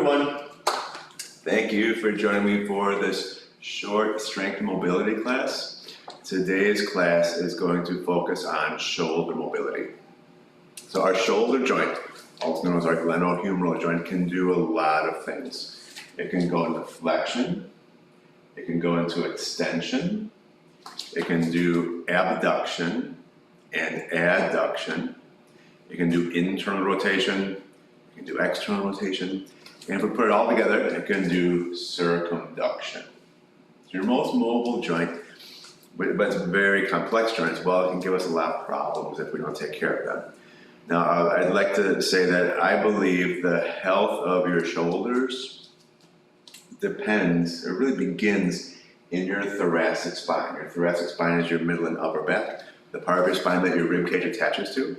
Everyone, thank you for joining me for this short strength and mobility class. Today's class is going to focus on shoulder mobility. So our shoulder joint, also known as our glenohumeral joint, can do a lot of things. It can go into flexion, it can go into extension, it can do abduction and adduction, it can do internal rotation, it can do external rotation, and if we put it all together, it can do circumduction. It's your most mobile joint, but it's a very complex joint as well. It can give us a lot of problems if we don't take care of them. Now, I'd like to say that I believe the health of your shoulders depends, it really begins in your thoracic spine. Your thoracic spine is your middle and upper back, the part of your spine that your rib cage attaches to.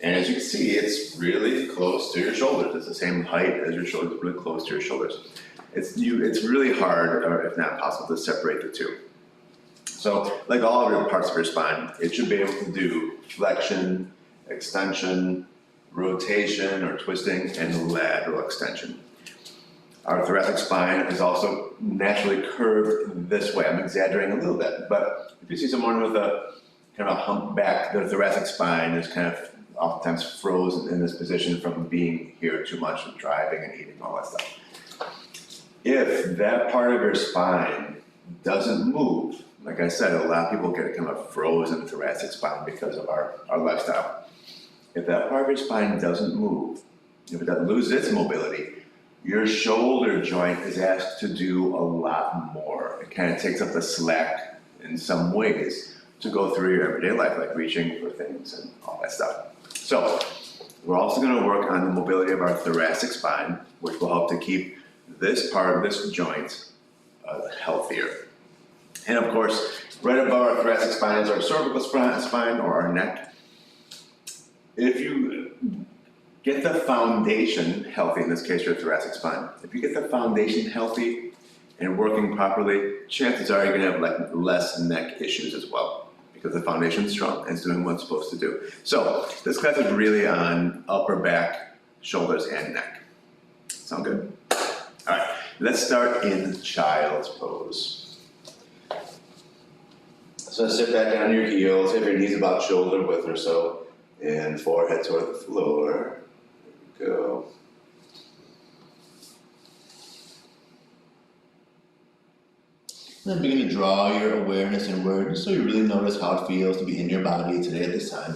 And as you can see, it's really close to your shoulders. It's the same height as your shoulders, really close to your shoulders. It's really hard, or if not possible, to separate the two. So, like all of your parts of your spine, it should be able to do flexion, extension, rotation or twisting, and lateral extension. Our thoracic spine is also naturally curved this way. I'm exaggerating a little bit, but if you see someone with a kind of a humpback, their thoracic spine is kind of oftentimes frozen in this position from being here too much and driving and eating, all that stuff. If that part of your spine doesn't move, like I said, a lot of people get kind of frozen thoracic spine because of our lifestyle. If that part of your spine doesn't move, if it doesn't lose its mobility, your shoulder joint is asked to do a lot more. It kind of takes up the slack in some ways to go through your everyday life, like reaching for things and all that stuff. So, we're also going to work on the mobility of our thoracic spine, which will help to keep this part of this joint healthier. And of course, right above our thoracic spine is our cervical spine or our neck. If you get the foundation healthy, in this case your thoracic spine, if you get the foundation healthy and working properly, chances are you're going to have like less neck issues as well, because the foundation's strong and it's doing what it's supposed to do. So this class is really on upper back, shoulders, and neck. Sound good? All right, let's start in child's pose. So sit back on your heels, have your knees about shoulder width or so, and forehead toward the floor. There we go. Then begin to draw your awareness inward so you really notice how it feels to be in your body today at this time.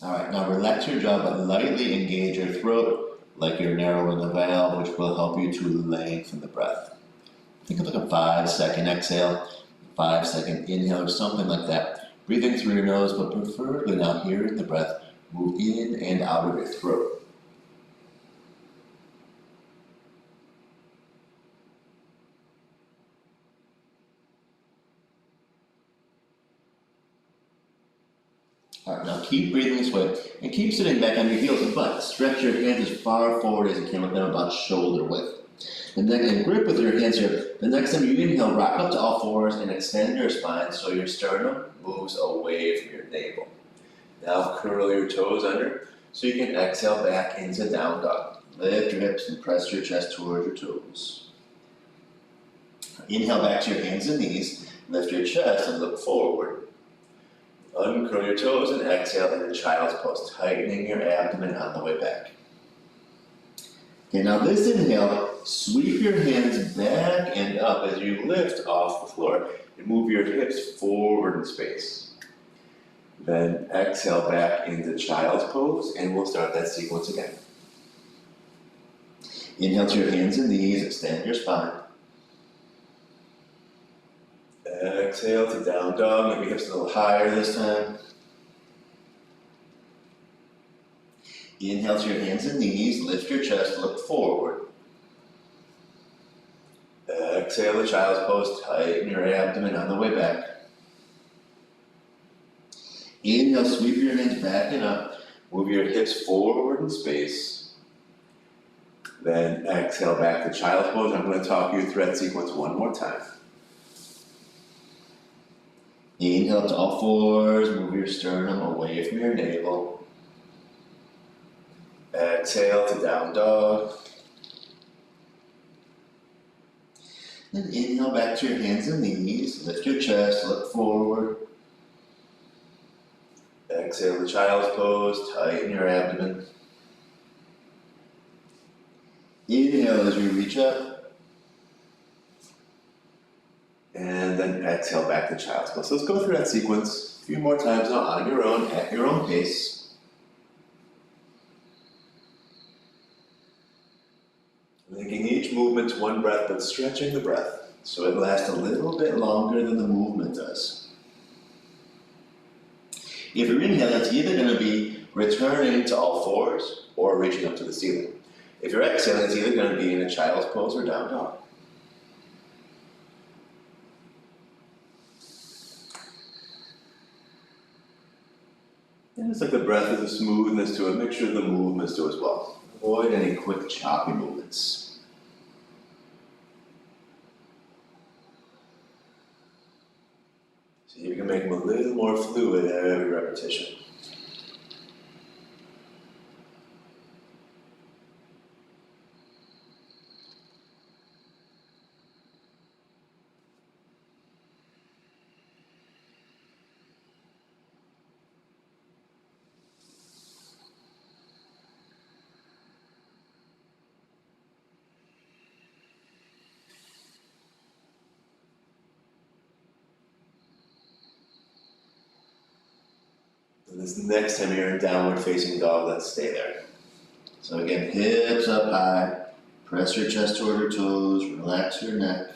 Alright, now relax your jaw but lightly engage your throat like you're narrowing a valve, which will help you to lengthen the breath. Think of like a 5-second exhale, 5-second inhale, or something like that. Breathing through your nose, but preferably now hearing the breath move in and out of your throat. All right, now keep breathing this way and keep sitting back on your heels, but stretch your hands as far forward as you can, with them about shoulder width. And then in grip with your hands here, the next time you inhale, rock up to all fours and extend your spine so your sternum moves away from your navel. Now curl your toes under so you can exhale back into down dog. Lift your hips and press your chest towards your toes. Inhale back to your hands and knees, lift your chest and look forward. Uncurl your toes and exhale into child's pose, tightening your abdomen on the way back. Okay, now this inhale, sweep your hands back and up as you lift off the floor and move your hips forward in space. Then exhale back into child's pose and we'll start that sequence again. Inhale to your hands and knees, extend your spine. Exhale to down dog, maybe hips a little higher this time. Inhale to your hands and knees, lift your chest, look forward. Exhale to child's pose, tighten your abdomen on the way back. Inhale, sweep your hands back and up, move your hips forward in space. Then exhale back to child's pose. I'm going to talk you through that sequence one more time. Inhale up to all fours, move your sternum away from your navel. Exhale to down dog. Then inhale back to your hands and knees, lift your chest, look forward. Exhale to child's pose, tighten your abdomen. Inhale as you reach up. And then exhale back to child's pose. So let's go through that sequence a few more times now on your own, at your own pace. Linking each movement to one breath, but stretching the breath so it lasts a little bit longer than the movement does. If you're inhaling, it's either going to be returning to all fours Or reaching up to the ceiling. If you're exhaling, it's either going to be in a child's pose or down dog. And it's like the breath has a smoothness to it. Make sure the movements do as well. Avoid any quick choppy movements. See if you can make them a little more fluid every repetition. And this next time you're in downward facing dog, let's stay there. So again, hips up high, press your chest toward your toes, relax your neck.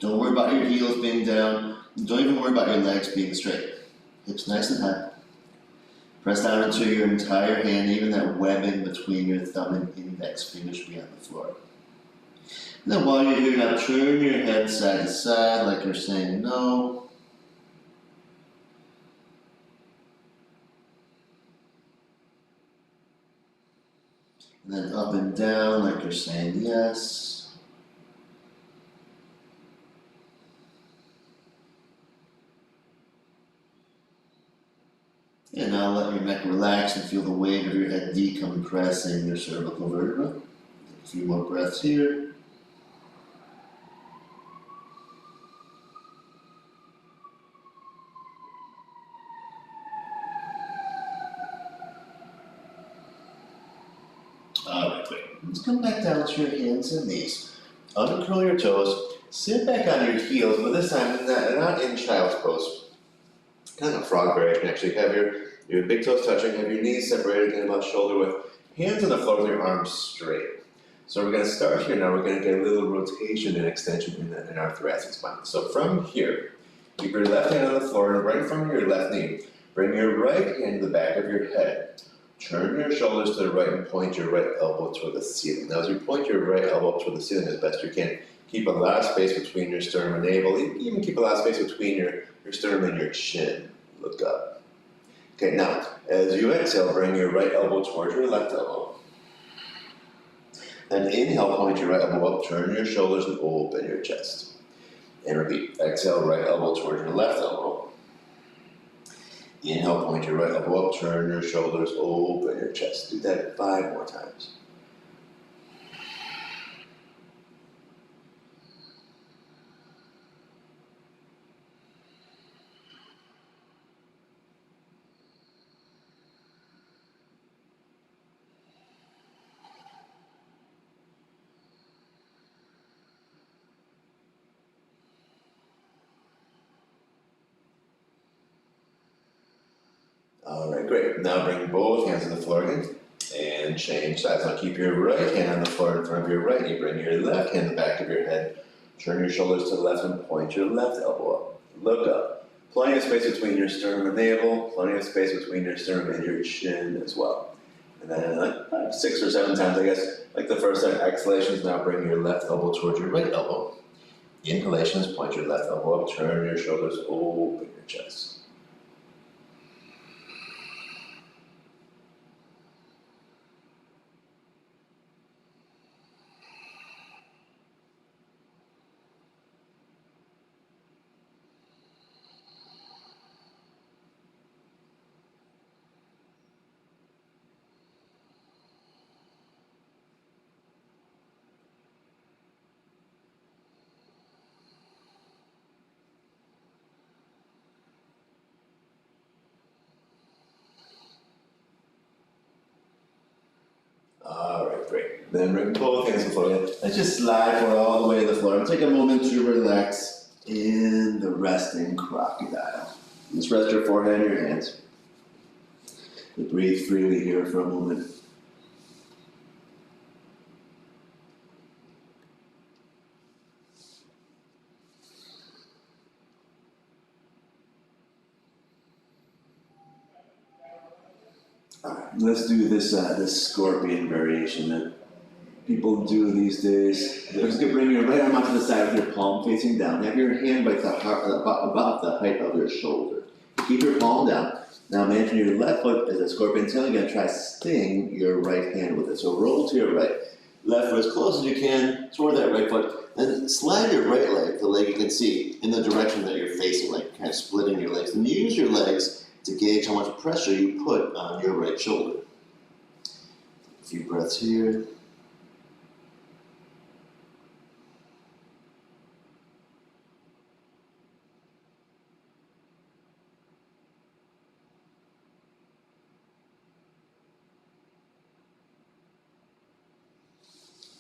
Don't worry about your heels being down, don't even worry about your legs being straight. Hips nice and high. Press down into your entire hand, even that webbing between your thumb and index fingers should be on the floor. And then while you're here, now turn your head side to side like you're saying no. And then up and down like you're saying yes. And now let your neck relax and feel the weight of your head decompressing your cervical vertebra. A few more breaths here. Alright, great. Let's come back down to your hands and knees. Uncurl your toes, sit back on your heels, but this time not in child's pose. Kind of frog variation actually. Have your big toes touching, have your knees separated again about shoulder width, hands on the floor with your arms straight. So we're going to start here now, we're going to get a little rotation and extension in our thoracic spine. So from here, keep your left hand on the floor and right from your left knee, bring your right hand to the back of your head. Turn your shoulders to the right and point your right elbow toward the ceiling. Now as you point your right elbow toward the ceiling as best you can, keep a lot of space between your sternum and navel, even keep a lot of space between your sternum and your chin. Look up. Okay, now, as you exhale, bring your right elbow towards your left elbow. Then inhale, point your right elbow up, turn your shoulders and open your chest. And repeat, exhale, right elbow towards your left elbow. Inhale, point your right elbow up, turn your shoulders, open your chest. Do that 5 more times. Alright, great. Now bring both hands to the floor again and change sides. Now keep your right hand on the floor in front of your right knee. Bring your left hand to the back of your head. Turn your shoulders to the left and point your left elbow up. Look up. Plenty of space between your sternum and navel. Plenty of space between your sternum and your chin as well. And then like 6 or 7 times, I guess, like the first time, exhalations, now bring your left elbow towards your right elbow. Inhalations, point your left elbow up, turn your shoulders, open your chest. Then bring both hands to the floor. Let's just slide forward all the way to the floor. And take a moment to relax in the resting crocodile. Just rest your forehead in your hands. And breathe freely here for a moment. Alright, let's do this scorpion variation that people do these days. We're just gonna bring your right arm out to the side with your palm facing down. Have your hand like about the height of your shoulder. Keep your palm down. Now imagine your left foot is a scorpion tail. You're gonna try to sting your right hand with it. So roll to your right. Left foot as close as you can toward that right foot. Then slide your right leg, the leg you can see, in the direction that you're facing, like kind of splitting your legs. And use your legs to gauge how much pressure you put on your right shoulder. A few breaths here.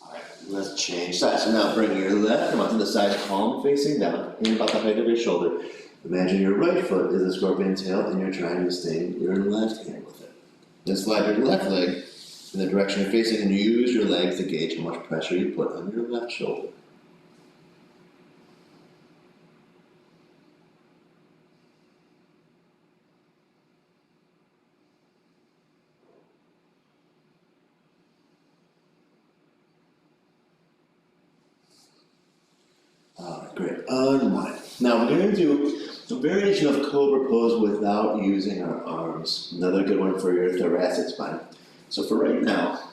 Alright, let's change sides. So now bring your left arm out to the side, palm facing down, hand about the height of your shoulder. Imagine your right foot is a scorpion tail and you're trying to sting your left hand with it. Then slide your left leg in the direction you're facing and use your legs to gauge how much pressure you put on your left shoulder. Alright, great. Unwind. Now we're going to do a variation of cobra pose without using our arms. Another good one for your thoracic spine. So for right now,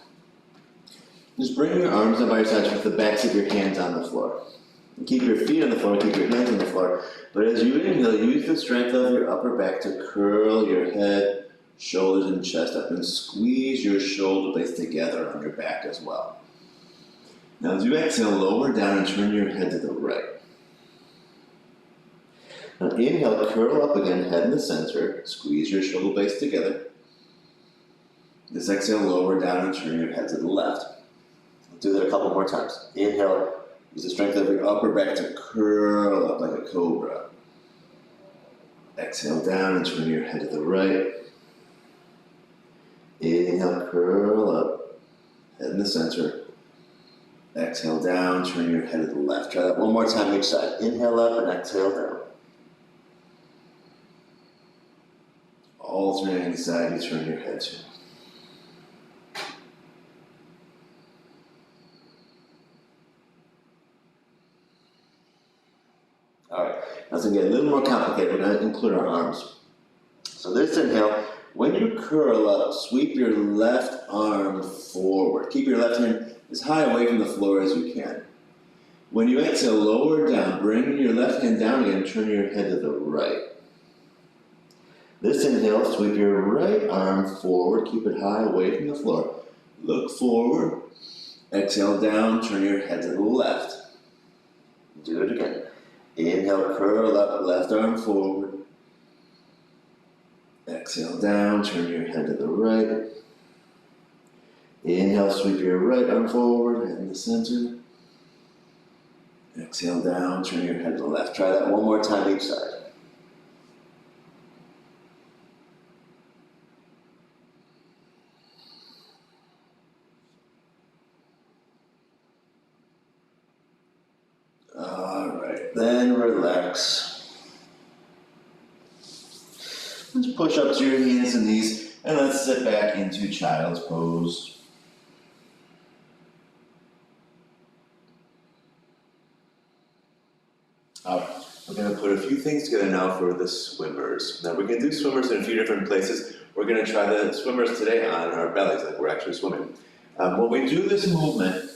just bring your arms up by your sides with the backs of your hands on the floor. And keep your feet on the floor, keep your hands on the floor. But as you inhale, use the strength of your upper back to curl your head, shoulders, and chest up and squeeze your shoulder blades together on your back as well. Now as you exhale, lower down and turn your head to the right. Now inhale, curl up again, head in the center, squeeze your shoulder blades together. This exhale, lower down and turn your head to the left. We'll do that a couple more times. Inhale, use the strength of your upper back to curl up like a cobra. Exhale down and turn your head to the right. Inhale, curl up, head in the center. Exhale down, turn your head to the left. Try that one more time each side. Inhale up and exhale down. Alternating the side you turn your head to. Alright, now it's going to get a little more complicated. We're going to include our arms. So this inhale, when you curl up, sweep your left arm forward. Keep your left hand as high away from the floor as you can. When you exhale, lower down, bring your left hand down again, turn your head to the right. This inhale, sweep your right arm forward, keep it high away from the floor. Look forward, exhale down, turn your head to the left. Do it again. Inhale, curl up, left arm forward. Exhale down, turn your head to the right. Inhale, sweep your right arm forward, head in the center. Exhale down, turn your head to the left. Try that one more time each side. Alright, then relax. Let's push up to your hands and knees and let's sit back into child's pose. Alright, we're going to put a few things together now for the swimmers. Now we're going to do swimmers in a few different places. We're going to try the swimmers today on our bellies, like we're actually swimming. When we do this movement,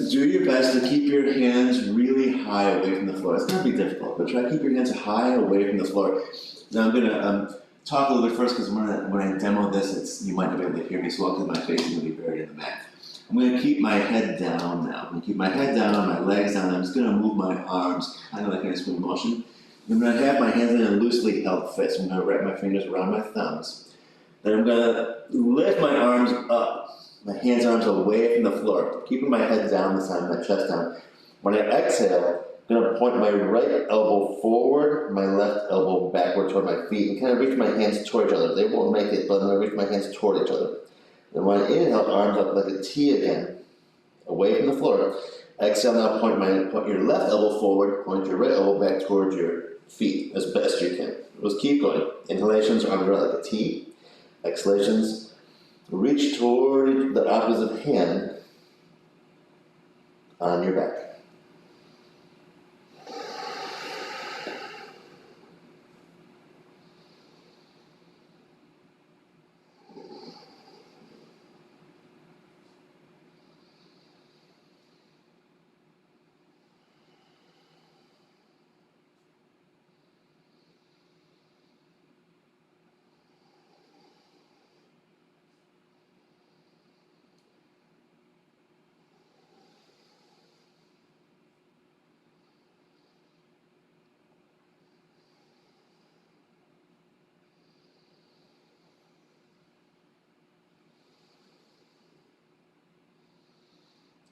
do your best to keep your hands really high away from the floor. It's going to be difficult, but try to keep your hands high away from the floor. Now I'm going to talk a little bit first because when I demo this, you might not be able to hear me, so I'll my face is going to be buried in the mat. I'm going to keep my head down now. I'm going to keep my head down, my legs down. I'm just going to move my arms kind of like in a swim motion. I'm going to have my hands in a loosely held fist. I'm going to wrap my fingers around my thumbs. Then I'm going to lift my arms up, my hands and arms away from the floor, keeping my head down this time, my chest down. When I exhale, I'm going to point my right elbow forward, my left elbow backward toward my feet, and kind of reach my hands toward each other. They won't make it, but I'm going to reach my hands toward each other. And when I inhale, arms up like a T again, away from the floor. Exhale, now point your left elbow forward, point your right elbow back towards your feet as best you can. Just keep going. Inhalations, arms are like a T. Exhalations, reach toward the opposite hand on your back.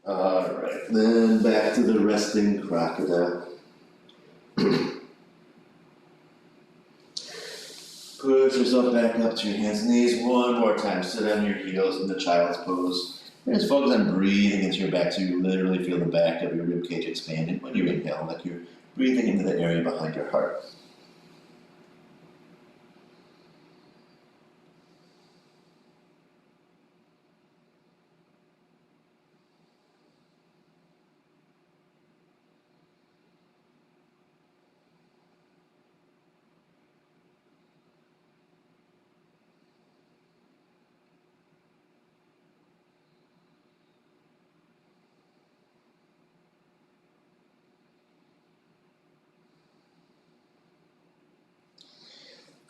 Alright, then back to the resting crocodile. Push yourself back up to your hands and knees one more time. Sit on your heels in the child's pose. And just focus on breathing into your back so you literally feel the back of your ribcage expanding when you inhale, like you're breathing into the area behind your heart.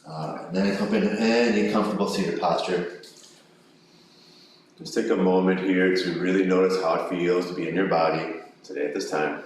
Alright, then come in any comfortable seated posture. Just take a moment here to really notice how it feels to be in your body today at this time.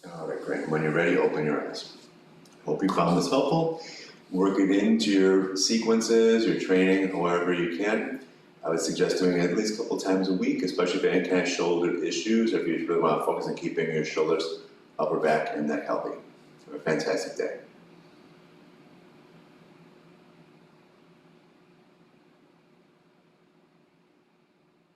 Alright, great. When you're ready, open your eyes. Hope you found this helpful. Work it into your sequences, your training, however you can. I would suggest doing it at least a couple times a week, especially if you have any kind of shoulder issues, or if you really want to focus on keeping your shoulders, upper back, and neck healthy. Have a fantastic day.